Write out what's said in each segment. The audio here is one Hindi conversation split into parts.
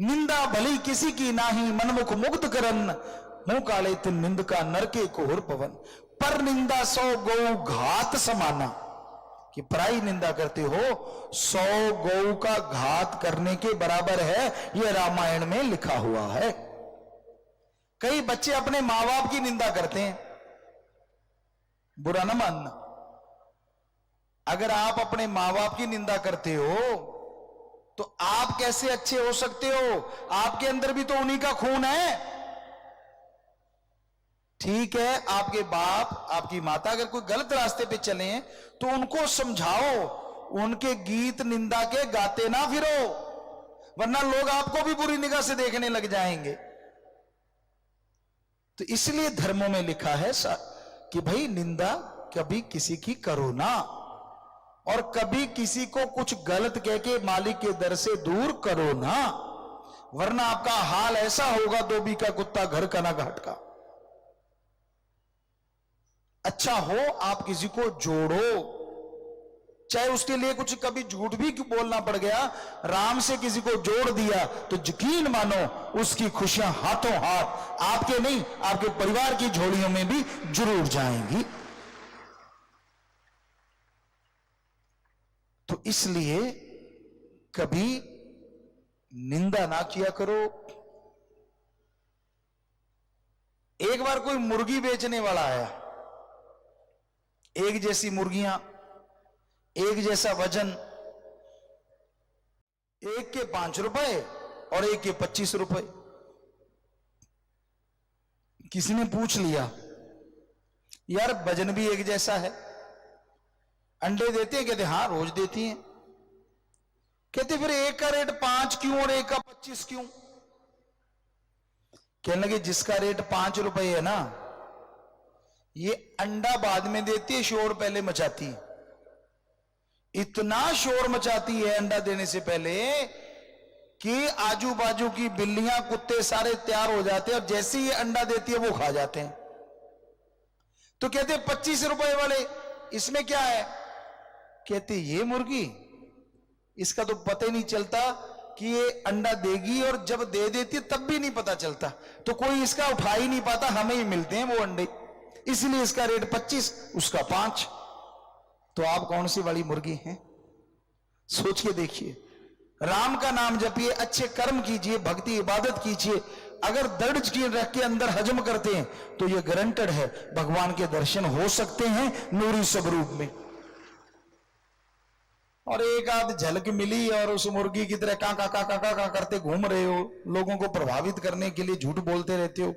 निंदा भली किसी की नाही, मनमुख मुग्ध करन, मुंह काले तिन निंद का नरके कोहर पवन। पर निंदा 100 गौ घात समाना, कि पराई निंदा करते हो 100 गौ का घात करने के बराबर है, यह रामायण में लिखा हुआ है। कई बच्चे अपने मां बाप की निंदा करते हैं, बुरा ना मानना। अगर आप अपने मां बाप की निंदा करते हो तो आप कैसे अच्छे हो सकते हो? आपके अंदर भी तो उन्हीं का खून है। ठीक है, आपके बाप आपकी माता अगर कोई गलत रास्ते पे चले हैं तो उनको समझाओ, उनके गीत निंदा के गाते ना फिरो, वरना लोग आपको भी बुरी निगाह से देखने लग जाएंगे। तो इसलिए धर्मों में लिखा है कि भाई निंदा कभी किसी की करो ना, और कभी किसी को कुछ गलत कह के मालिक के दर से दूर करो ना, वरना आपका हाल ऐसा होगा धोबी का कुत्ता घर का ना घाट का। अच्छा हो आप किसी को जोड़ो, चाहे उसके लिए कुछ कभी झूठ भी बोलना पड़ गया, राम से किसी को जोड़ दिया तो यकीन मानो उसकी खुशियां हाथों हाथ आपके नहीं आपके परिवार की झोलियों में भी जरूर जाएंगी। तो इसलिए कभी निंदा ना किया करो। एक बार कोई मुर्गी बेचने वाला आया, एक जैसी मुर्गियां, एक जैसा वजन, एक के 5 रुपए और एक के 25 रुपए। किसी ने पूछ लिया, यार वजन भी एक जैसा है, अंडे देते हैं? कहते हाँ रोज देती हैं। कहते फिर एक का रेट 5 क्यों और एक का 25 क्यों? कहने लगे जिसका रेट 5 रुपए है ना, ये अंडा बाद में देती है, शोर पहले मचाती है। इतना शोर मचाती है अंडा देने से पहले कि आजू बाजू की बिल्लियां कुत्ते सारे तैयार हो जाते हैं, और जैसे ही अंडा देती है वो खा जाते हैं। तो कहते 25 रुपए वाले इसमें क्या है? कहते ये मुर्गी, इसका तो पता ही नहीं चलता कि ये अंडा देगी, और जब दे देती है तब भी नहीं पता चलता, तो कोई इसका उठा ही नहीं पाता, हमें ही मिलते हैं वो अंडे, इसलिए इसका रेट 25 उसका 5। तो आप कौन सी वाली मुर्गी हैं? सोच के देखिए। राम का नाम जपिए, अच्छे कर्म कीजिए, भक्ति इबादत कीजिए। अगर दृढ़ यकीन रख के अंदर हजम करते हैं तो ये गारंटेड है भगवान के दर्शन हो सकते हैं नूरी स्वरूप में। और एक आध झलक मिली और उस मुर्गी की तरह का का करते घूम रहे हो, लोगों को प्रभावित करने के लिए झूठ बोलते रहते हो,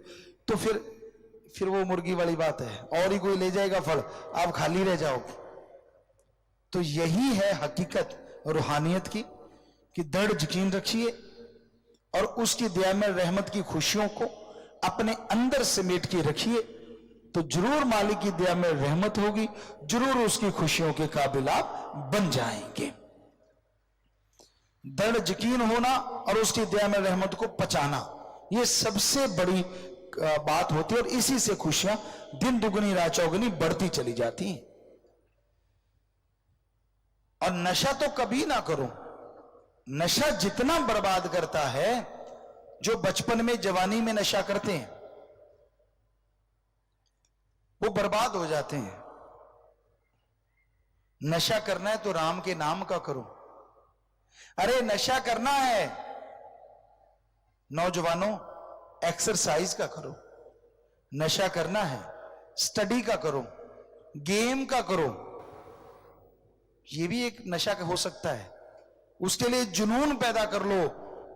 तो फिर वो मुर्गी वाली बात है, और ही कोई ले जाएगा फल, आप खाली रह जाओगे। तो यही है हकीकत रूहानियत की, कि दृढ़ यकीन रखिए और उसकी दया में रहमत की खुशियों को अपने अंदर समेट के रखिए, तो जरूर मालिक की दया में रहमत होगी, जरूर उसकी खुशियों के काबिल आप बन जाएंगे। दृढ़ यकीन होना और उसकी दया में रहमत को पचाना, यह सबसे बड़ी बात होती है, और इसी से खुशियां दिन दुगनी रात चौगुनी बढ़ती चली जाती हैं। और नशा तो कभी ना करो। नशा जितना बर्बाद करता है, जो बचपन में जवानी में नशा करते हैं वो बर्बाद हो जाते हैं। नशा करना है तो राम के नाम का करो। अरे नशा करना है नौजवानों, एक्सरसाइज का करो। नशा करना है स्टडी का करो, गेम का करो। यह भी एक नशा हो सकता है। उसके लिए जुनून पैदा कर लो।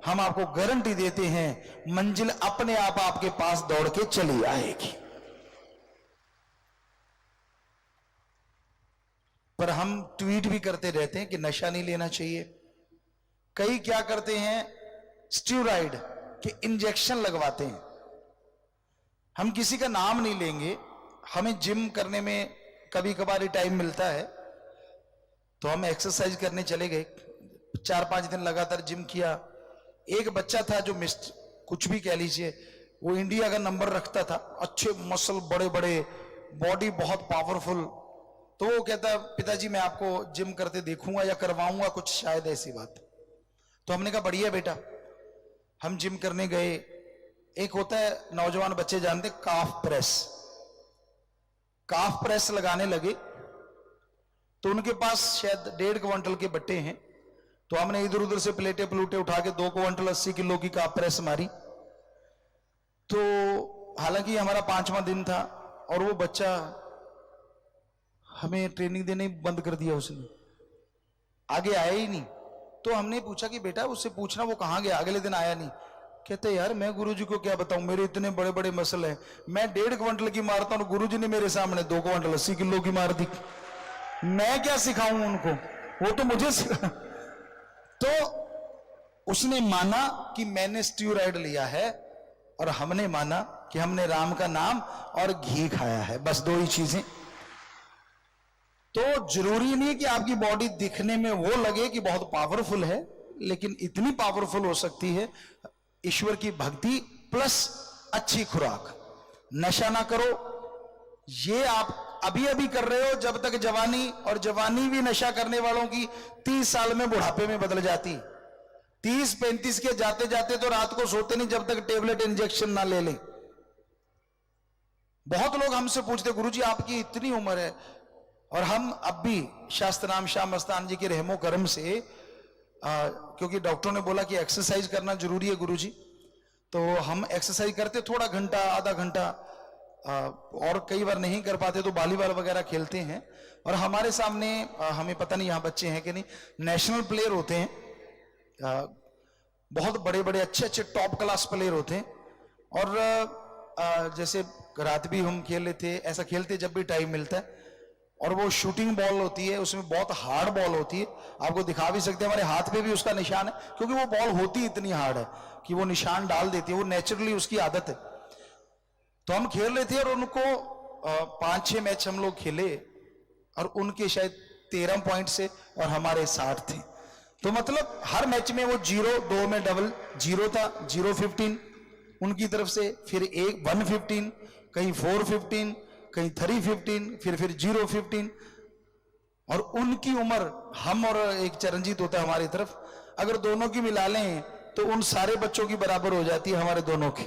हम आपको गारंटी देते हैं मंजिल अपने आप आपके पास दौड़ के चली आएगी। पर हम ट्वीट भी करते रहते हैं कि नशा नहीं लेना चाहिए। कई क्या करते हैं, स्टीरॉइड के इंजेक्शन लगवाते हैं। हम किसी का नाम नहीं लेंगे, हमें जिम करने में कभी कभार ही टाइम मिलता है तो हम एक्सरसाइज करने चले गए। 4-5 दिन लगातार जिम किया। एक बच्चा था जो कुछ भी कह लीजिए, वो इंडिया का नंबर रखता था, अच्छे मसल, बड़े बड़े, बॉडी बहुत पावरफुल। तो वो कहता पिताजी मैं आपको जिम करते देखूंगा या करवाऊंगा कुछ, शायद ऐसी बात। तो हमने कहा बढ़िया बेटा, हम जिम करने गए, एक होता है नौजवान बच्चे जानते काफ प्रेस, काफ प्रेस लगाने लगे तो उनके पास शायद 1.5 क्विंटल के बट्टे हैं, तो हमने इधर उधर से प्लेटे प्लूटे उठा के 2 क्विंटल 80 किलो की काफ प्रेस मारी। तो हालांकि हमारा 5वां दिन था और वो बच्चा हमें ट्रेनिंग देने बंद कर दिया, उसने आगे आया ही नहीं। तो हमने पूछा कि बेटा उससे पूछना वो कहाँ गया, अगले दिन आया नहीं। कहते यार मैं गुरुजी को क्या बताऊं, मेरे इतने बड़े बड़े मसल हैं, मैं 1.5 क्विंटल की मारता हूं, गुरुजी ने मेरे सामने 2 क्विंटल 80 किलो की मार दी, मैं क्या सिखाऊं उनको, वो तो मुझे सिखा। तो उसने माना कि मैंने स्टीरॉयड लिया है और हमने माना कि हमने राम का नाम और घी खाया है, बस 2 ही चीजें। तो जरूरी नहीं कि आपकी बॉडी दिखने में वो लगे कि बहुत पावरफुल है, लेकिन इतनी पावरफुल हो सकती है ईश्वर की भक्ति प्लस अच्छी खुराक। नशा ना करो, ये आप अभी अभी कर रहे हो जब तक जवानी, और जवानी भी नशा करने वालों की 30 साल में बुढ़ापे में बदल जाती। 30-35 के जाते जाते तो रात को सोते नहीं जब तक टेबलेट इंजेक्शन ना ले लें। बहुत लोग हमसे पूछते गुरुजी आपकी इतनी उम्र है, और हम अब भी शास्त्रनाम शाह मस्तान जी के रहमो करम से क्योंकि डॉक्टरों ने बोला कि एक्सरसाइज करना जरूरी है गुरुजी, तो हम एक्सरसाइज करते, थोड़ा घंटा आधा घंटा, और कई बार नहीं कर पाते तो वॉलीबॉल वगैरह खेलते हैं। और हमारे सामने हमें पता नहीं यहाँ बच्चे हैं कि नहीं, नेशनल प्लेयर होते हैं, बहुत बड़े बड़े अच्छे अच्छे टॉप क्लास प्लेयर होते हैं। और जैसे रात भी हम खेल लेते, ऐसा खेलते जब भी टाइम मिलता है। और वो शूटिंग बॉल होती है, उसमें बहुत हार्ड बॉल होती है, आपको दिखा भी सकते हैं, हमारे हाथ पे भी उसका निशान है, क्योंकि वो बॉल होती इतनी हार्ड है कि वो निशान डाल देती है, वो नेचुरली उसकी आदत है। तो हम खेल रहे थे और उनको 5-6 मैच हम लोग खेले और उनके शायद 13 पॉइंट से और हमारे 60 थे। तो मतलब हर मैच में वो 0-2 में डबल 0 था, 0-15 उनकी तरफ से, फिर 1-15, कहीं 4-15, कहीं 3-15, फिर 0-15। और उनकी उम्र, हम और एक चरणजीत होता है हमारी तरफ, अगर दोनों की मिला लें तो उन सारे बच्चों की बराबर हो जाती है हमारे दोनों की।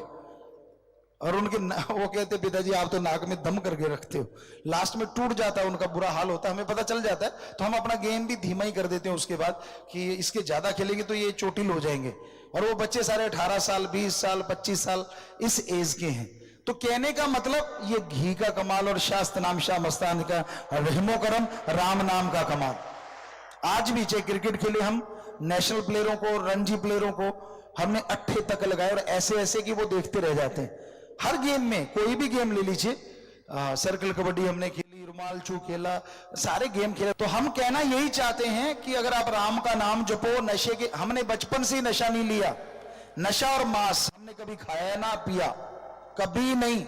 और उनके वो कहते पिताजी आप तो नाक में दम करके रखते हो, लास्ट में टूट जाता है, उनका बुरा हाल होता है, हमें पता चल जाता है। तो हम अपना गेम भी धीमा ही कर देते हैं उसके बाद कि इसके ज्यादा खेलेंगे तो ये चोटिल हो जाएंगे। और वो बच्चे सारे 18 साल 20 साल 25 साल इस एज के हैं। तो कहने का मतलब ये घी का कमाल और शास्त्र नाम शाह मस्तान का रहमो करम, राम नाम का कमाल। आज भी चाहे क्रिकेट खेले, हम नेशनल प्लेयरों को, रणजी प्लेयरों को हमने 8 तक लगाए और ऐसे ऐसे कि वो देखते रह जाते हैं। हर गेम में, कोई भी गेम ले लीजिए, सर्कल कबड्डी हमने खेली, रुमाल छू खेला, सारे गेम खेले। तो हम कहना यही चाहते हैं कि अगर आप राम का नाम जपो, नशे के, हमने बचपन से ही नशा नहीं लिया, नशा और मांस हमने कभी खाया ना पिया, कभी नहीं,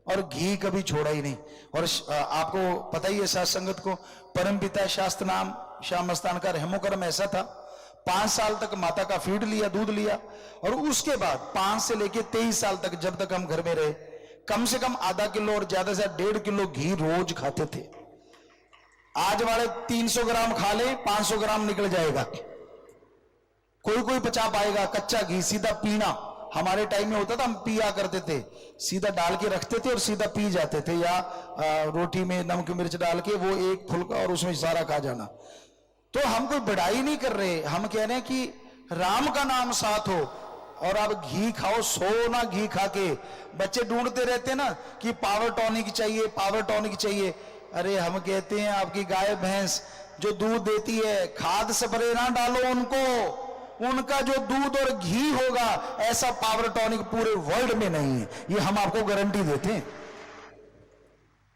और घी कभी छोड़ा ही नहीं। और आपको पता ही है साथ संगत को, परमपिता शास्त्र नाम शाह मस्तान का रहमो करम ऐसा था, 5 साल तक माता का फीड लिया, दूध लिया, और उसके बाद 5 से लेके 23 साल तक जब तक हम घर में रहे, कम से कम आधा किलो और ज्यादा से 1.5 किलो घी रोज खाते थे। आज वाले 300 ग्राम खा ले, 500 ग्राम निकल जाएगा, कोई पचा पाएगा। कच्चा घी सीधा पीना, हमारे टाइम में होता था, हम पिया करते थे, सीधा डाल के रखते थे और सीधा पी जाते थे, या रोटी में नमक मिर्च डाल के वो एक फुल्का और उसमें सारा खा जाना। तो हम कोई बढ़ाई नहीं कर रहे, हम कह रहे हैं कि राम का नाम साथ हो और आप घी खाओ, सो ना घी खा के। बच्चे ढूंढते रहते हैं ना कि पावर टॉनिक चाहिए, पावर टॉनिक चाहिए। अरे हम कहते हैं आपकी गाय भैंस जो दूध देती है, खाद स्प्रे ना डालो उनको, उनका जो दूध और घी होगा ऐसा पावर टॉनिक पूरे वर्ल्ड में नहीं है, ये हम आपको गारंटी देते हैं।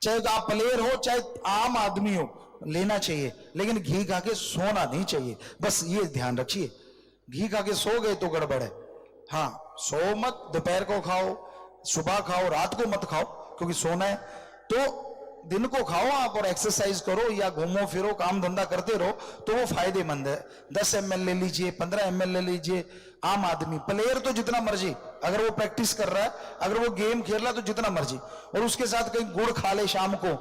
चाहे आप प्लेयर हो चाहे आम आदमी हो, लेना चाहिए, लेकिन घी खा के सोना नहीं चाहिए, बस ये ध्यान रखिए। घी खा के सो गए तो गड़बड़ है। हाँ, सो मत, दोपहर को खाओ, सुबह खाओ, रात को मत खाओ, क्योंकि सोना है। तो दिन को खाओ आप और एक्सरसाइज करो या घूमो फिरो, काम धंधा करते रहो, तो वो फायदेमंद है। 10 ml ले लीजिए, 15 ml ले लीजिए। आम आदमी, प्लेयर तो जितना मर्जी, अगर वो प्रैक्टिस कर रहा है, अगर वो गेम खेल रहा है तो जितना मर्जी, और उसके साथ कहीं गुड़ खा ले शाम को,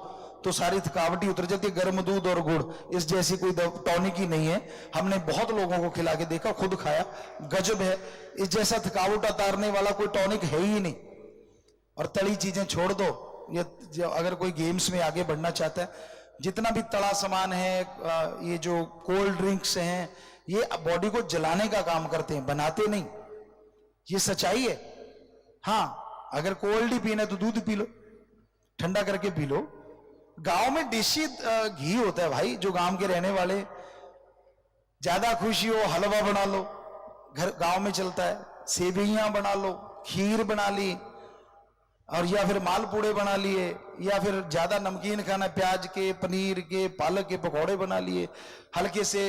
तो सारी थकावट ही उतर जाती है। गर्म दूध और गुड़, इस जैसी कोई टॉनिक ही नहीं है। हमने बहुत लोगों को खिला के देखा, खुद खाया, गजब है। इस जैसा थकावट उतारने वाला कोई टॉनिक है ही नहीं। और तली चीजें छोड़ दो। ये अगर कोई गेम्स में आगे बढ़ना चाहता है, जितना भी तला सामान है, ये जो कोल्ड ड्रिंक्स हैं, ये बॉडी को जलाने का काम करते हैं, बनाते नहीं। ये सच्चाई है। हाँ, अगर कोल्ड ही पीना है तो दूध पी लो, ठंडा करके पी लो। गांव में देसी घी होता है भाई, जो गांव के रहने वाले, ज्यादा खुशी हो हलवा बना लो, घर गांव में चलता है। सेवइयां बना लो, खीर बना ली, और या फिर मालपूड़े बना लिए, या फिर ज्यादा नमकीन खाना, प्याज के, पनीर के, पालक के पकौड़े बना लिए। हल्के से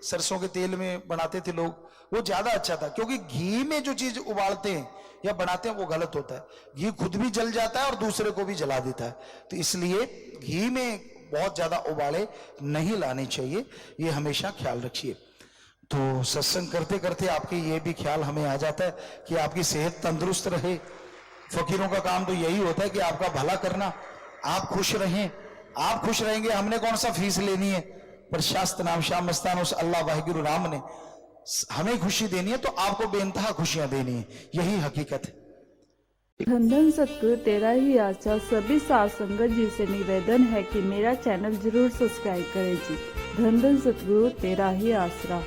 सरसों के तेल में बनाते थे लोग, वो ज्यादा अच्छा था। क्योंकि घी में जो चीज उबालते हैं या बनाते हैं वो गलत होता है। घी खुद भी जल जाता है और दूसरे को भी जला देता है। तो इसलिए घी में बहुत ज्यादा उबाले नहीं लाने चाहिए, ये हमेशा ख्याल रखिए। तो सत्संग करते करते आपके ये भी ख्याल हमें आ जाता है कि आपकी सेहत तंदुरुस्त रहे। फकीरों का काम तो यही होता है कि आपका भला करना, आप खुश रहें। आप खुश रहेंगे, हमने कौन सा फीस लेनी है, पर शास्त्र नाम श्याम मस्तान उस अल्लाह वाहिगुरु राम ने हमें खुशी देनी है, तो आपको बेइंतहा खुशियां देनी है। यही हकीकत है। धन धन सतगुरु तेरा ही आशा। सभी साध संगत जी से निवेदन है कि मेरा चैनल जरूर सब्सक्राइब करें जी। धन धन सतगुरु तेरा ही आसरा।